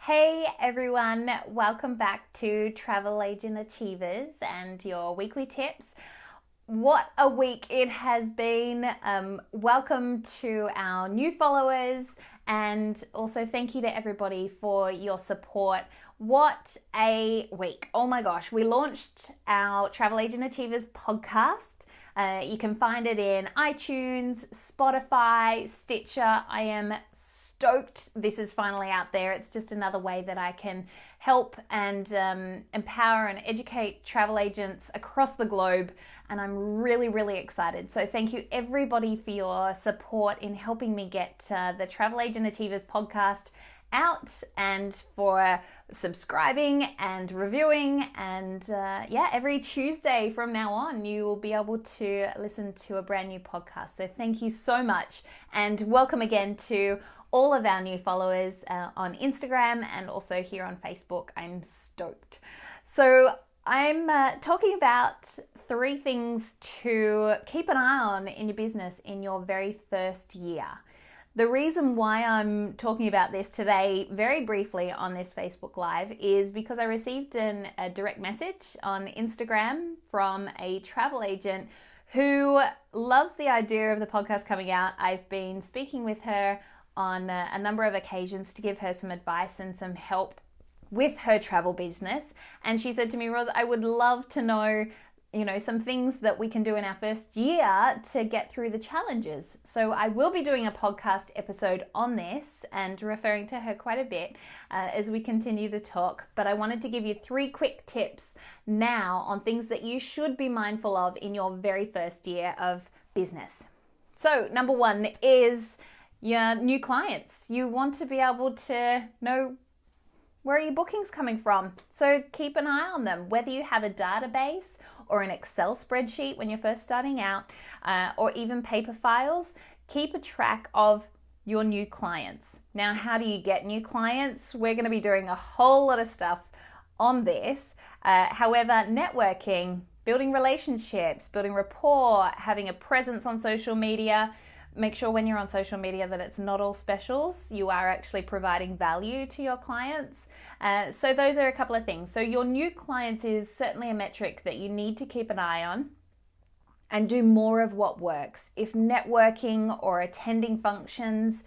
Hey everyone, welcome back to Travel Agent Achievers and your weekly tips. What a week it has been. Welcome to our new followers and also thank you to everybody for your support. What a week. Oh my gosh, we launched our Travel Agent Achievers podcast. You can find it in iTunes, Spotify, Stitcher. I am stoked this is finally out there. It's just another way that I can help and empower and educate travel agents across the globe, and I'm really excited. So thank you everybody for your support in helping me get the Travel Agent Achievers podcast out, and for subscribing and reviewing, and every Tuesday from now on you will be able to listen to a brand new podcast. So thank you so much, and welcome again to all of our new followers on Instagram and also here on Facebook. I'm stoked. So I'm talking about 3 things to keep an eye on in your business in your very first year. The reason why I'm talking about this today very briefly on this Facebook Live is because I received a direct message on Instagram from a travel agent who loves the idea of the podcast coming out. I've been speaking with her on a number of occasions to give her some advice and some help with her travel business. And she said to me, Roz, I would love to know, some things that we can do in our first year to get through the challenges. So I will be doing a podcast episode on this and referring to her quite a bit as we continue to talk. But I wanted to give you 3 quick tips now on things that you should be mindful of in your very first year of business. So number 1 is your new clients. You want to be able to know where are your bookings coming from. So keep an eye on them, whether you have a database or an Excel spreadsheet when you're first starting out, or even paper files. Keep a track of your new clients. Now, how do you get new clients? We're going to be doing a whole lot of stuff on this. However, networking, building relationships, building rapport, having a presence on social media. Make sure when you're on social media that it's not all specials. You are actually providing value to your clients. So those are a couple of things. So your new clients is certainly a metric that you need to keep an eye on and do more of what works. If networking or attending functions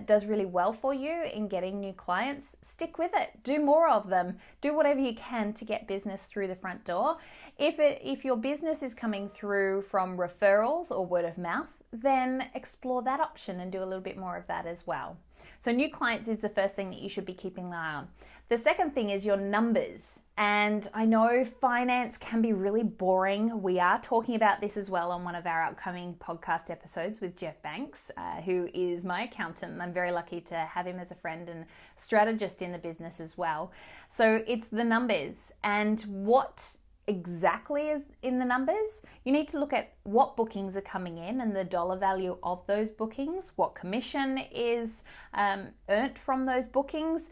does really well for you in getting new clients, stick with it. Do more of them. Do whatever you can to get business through the front door. If your business is coming through from referrals or word of mouth, then explore that option and do a little bit more of that as well. So new clients is the first thing that you should be keeping an eye on. The second thing is your numbers. And I know finance can be really boring. We are talking about this as well on one of our upcoming podcast episodes with Jeff Banks, who is my accountant. And I'm very lucky to have him as a friend and strategist in the business as well. So it's the numbers and what exactly is in the numbers. You need to look at what bookings are coming in and the dollar value of those bookings, what commission is earned from those bookings,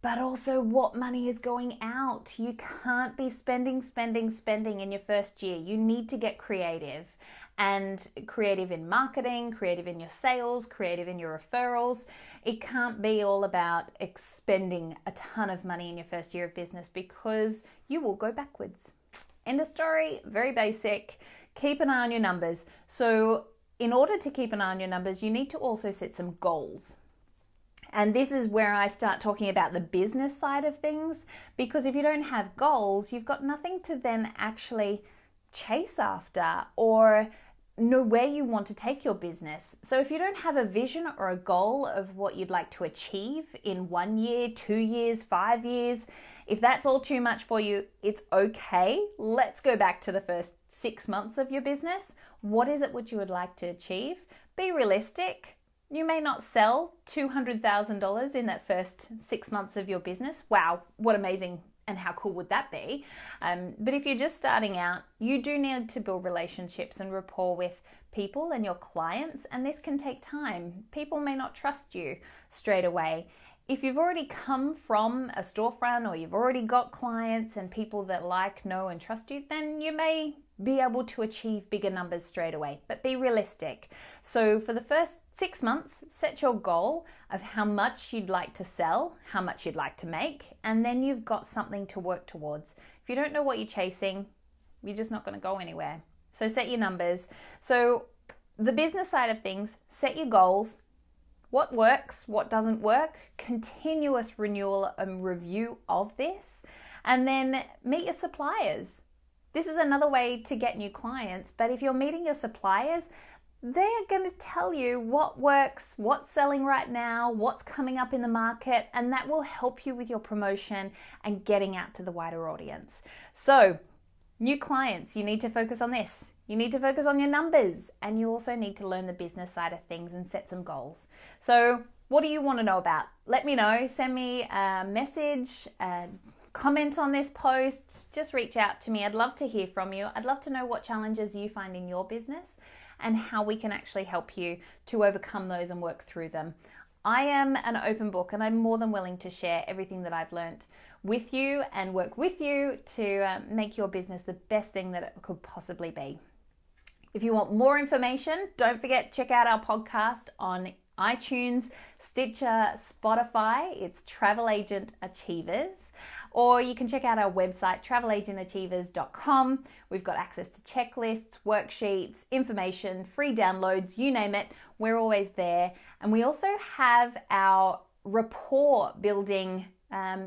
but also what money is going out. You can't be spending in your first year. You need to get creative, and creative in marketing, creative in your sales, creative in your referrals. It can't be all about expending a ton of money in your first year of business because you will go backwards. End of story, very basic. Keep an eye on your numbers. So in order to keep an eye on your numbers, you need to also set some goals. And this is where I start talking about the business side of things, because if you don't have goals, you've got nothing to then actually chase after or know where you want to take your business. So if you don't have a vision or a goal of what you'd like to achieve in 1 year, 2 years, 5 years, if that's all too much for you, it's okay. Let's go back to the first 6 months of your business. What is it which you would like to achieve? Be realistic. You may not sell $200,000 in that first 6 months of your business. Wow, what amazing and how cool would that be? But if you're just starting out, you do need to build relationships and rapport with people and your clients, and this can take time. People may not trust you straight away. If you've already come from a storefront or you've already got clients and people that like, know, and trust you, then you may be able to achieve bigger numbers straight away, but be realistic. So for the first 6 months, set your goal of how much you'd like to sell, how much you'd like to make, and then you've got something to work towards. If you don't know what you're chasing, you're just not going to go anywhere. So set your numbers. So the business side of things, set your goals. What works, what doesn't work, continuous renewal and review of this, and then meet your suppliers. This is another way to get new clients, but if you're meeting your suppliers, they are going to tell you what works, what's selling right now, what's coming up in the market, and that will help you with your promotion and getting out to the wider audience. So, new clients, you need to focus on this. You need to focus on your numbers, and you also need to learn the business side of things and set some goals. So, what do you want to know about? Let me know. Send me a message, comment on this post, just reach out to me. I'd love to hear from you. I'd love to know what challenges you find in your business and how we can actually help you to overcome those and work through them. I am an open book, and I'm more than willing to share everything that I've learned with you and work with you to make your business the best thing that it could possibly be. If you want more information, don't forget, check out our podcast on iTunes, Stitcher, Spotify. It's Travel Agent Achievers. Or you can check out our website, travelagentachievers.com. We've got access to checklists, worksheets, information, free downloads, you name it. We're always there. And we also have our rapport building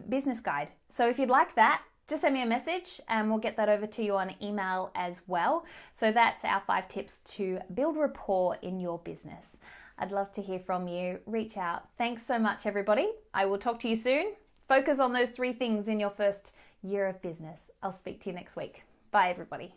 business guide. So if you'd like that, just send me a message and we'll get that over to you on email as well. So that's our 5 tips to build rapport in your business. I'd love to hear from you. Reach out. Thanks so much, everybody. I will talk to you soon. Focus on those 3 things in your first year of business. I'll speak to you next week. Bye, everybody.